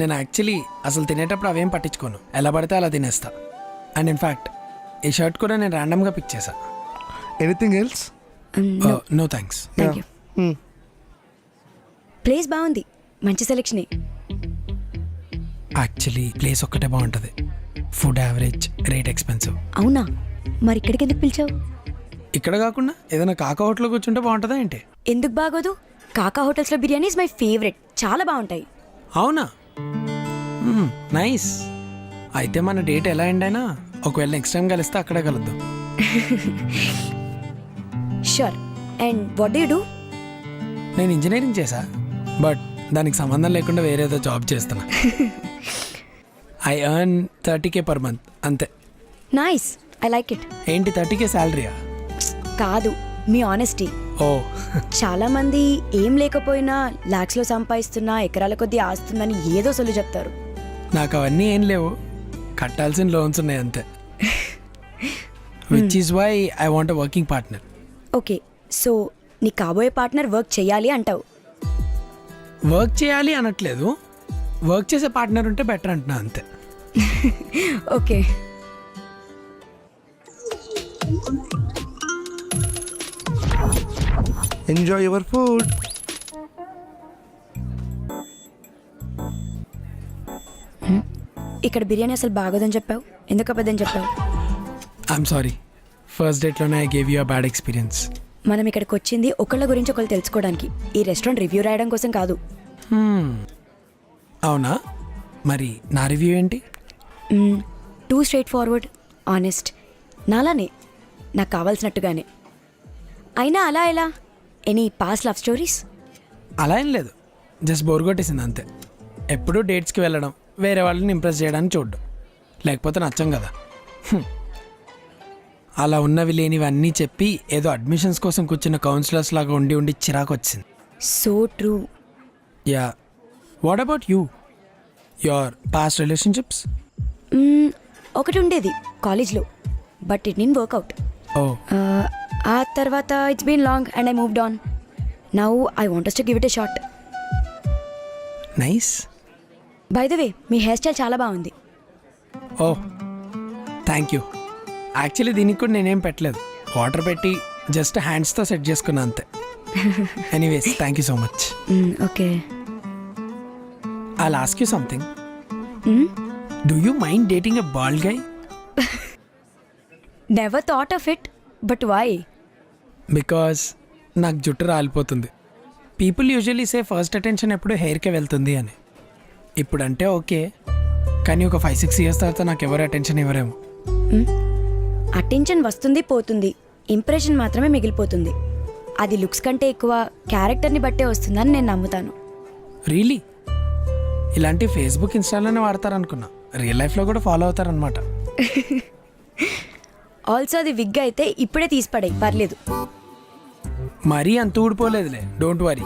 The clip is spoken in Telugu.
నేను యాక్చువల్లీ అసలు తినేటప్పుడు అవేం పట్టించుకోను, ఎలా పడితే అలా తినేస్తా. అండ్ ఇన్ఫ్యాక్ట్ ఈ షర్ట్ కూడా నేను ర్యాండమ్గా పిక్ చేశా. Anything else? No thanks. Thank you. Place బాగుంది, మంచి సెలెక్షనే. యాక్చువల్లీ ప్లేస్ ఒక్కటే బాగుంటుంది, ఫుడ్ యావరేజ్, రేట్ ఎక్స్పెన్సివ్. అవునా, మరి ఇక్కడికి ఎందుకు పిలిచావు? ఇక్కడ కాకుండా ఏదైనా కాకా హోటల్లో కూర్చుంటే బాగుంటుందా ఏంటి? ఎందుకు బాగోదు? కాకా హోటల్స్లో బిర్యానీ ఇస్ మై ఫేవరెట్, చాలా బాగుంటాయి. అవునా, నైస్. అయితే మన డేట్ ఎలా ఎండ్ అయినా ఒకవేళ నెక్స్ట్ టైం కలిస్తే అక్కడే కలుద్దాం. Sure. And what do you do? నేను ఇంజనీరింగ్ చేశా, బట్ దానికి సంబంధం లేకుండా వేరేదో జాబ్ చేస్తున్నా. I earn 30K per month అంతే. Nice, I like it. ఏంటి 30K శాలరీయా? కాదు, మీ ఆనెస్టీ. ఓ చాలా మంది ఏం లేకపోయినా లాక్స్ లో సంపాదిస్తున్నా, ఎకరాల కొద్దీ ఆస్తుందని ఏదో సొల్లు చెప్తారు. నాకు అవన్నీ ఏం లేవు, కట్టాల్సిన లోన్స్ ఉన్నాయి అంతే. Which is why I want a working partner. Okay, so నీ కాబోయే పార్ట్నర్ వర్క్ చేయాలి అంటావు. వర్క్ చేయాలి అనట్లేదు, వర్క్ చేసే పార్ట్నర్ ఉంటే బెటర్ అంటున్నా అంతే. ఓకే. Enjoy your food. ఇక్కడ బిర్యానీ అసలు బాగోదని చెప్పావు, ఎందుకు అబద్ధం చెప్పావు? ఐఎమ్ సారీ, ఫస్ట్ డేట్లోనే I gave you a bad experience. మనం ఇక్కడికి వచ్చింది ఒకళ్ళ గురించి ఒకళ్ళు తెలుసుకోవడానికి, ఈ రెస్టారెంట్ రివ్యూ రాయడం కోసం కాదు. అవునా, మరి నా రివ్యూ ఏంటి? టూ స్ట్రైట్ ఫార్వర్డ్, ఆనెస్ట్, నాలానే, నాకు కావాల్సినట్టుగానే. అయినా అలా ఎలా? Any past love stories? అలా ఏం లేదు, జస్ట్ బోర్ కొట్టేసింది అంతే. ఎప్పుడూ డేట్స్కి వెళ్ళడం, వేరే వాళ్ళని ఇంప్రెస్ చేయడానికి చూడడం, లేకపోతే నచ్చం కదా. అలా ఉన్నవి లేనివన్నీ చెప్పి ఏదో అడ్మిషన్స్ కోసం కూర్చున్న కౌన్సిలర్స్ లాగా ఉండి ఉండి చిరాకు వచ్చింది. So true. Yeah, what about you, your past relationships? ఒకటి ఉండేది కాలేజ్లో, బట్ ఇట్ నిన్ వర్క్అవుట్. ఓ, ఆ తర్వాత it's been long and I moved on. Now I want to give it a shot. Nice. By the way, మీ హెయిర్ స్టైల్ చాలా బాగుంది. ఓ థ్యాంక్ యూ. యాక్చువల్లీ దీనికి కూడా నేనేం పెట్టలేదు, వాటర్ పెట్టి జస్ట్ హ్యాండ్స్తో సెట్ చేసుకున్నా అంతే. Anyways, thank you so much. Okay. I'll ask you something. Do you mind dating a bald guy? Never thought of it, but why? Because నాకు జుట్టు రాలిపోతుంది. People usually say first attention ఎప్పుడు హెయిర్కే వెళ్తుంది అని. ఇప్పుడంటే ఓకే, కానీ ఒక 5-6 years తర్వాత నాకు ఎవరు అటెన్షన్ ఇవ్వరేమో. అటెన్షన్ వస్తుంది పోతుంది, ఇంప్రెషన్ మాత్రమే మిగిలిపోతుంది. అది లుక్స్ కంటే ఎక్కువ క్యారెక్టర్ని బట్టే వస్తుందని నేను నమ్ముతాను. రియలీ? ఇలాంటి ఫేస్బుక్, ఇన్స్టాలోనే వాడతారనుకున్నా, రియల్ లైఫ్లో కూడా ఫాలో అవుతారనమాట. ఆల్సో అది విగ్ అయితే ఇప్పుడే తీసిపడేయి, పర్లేదు. మరీ అంత ఊడిపోలేదులే, డోంట్ వరీ.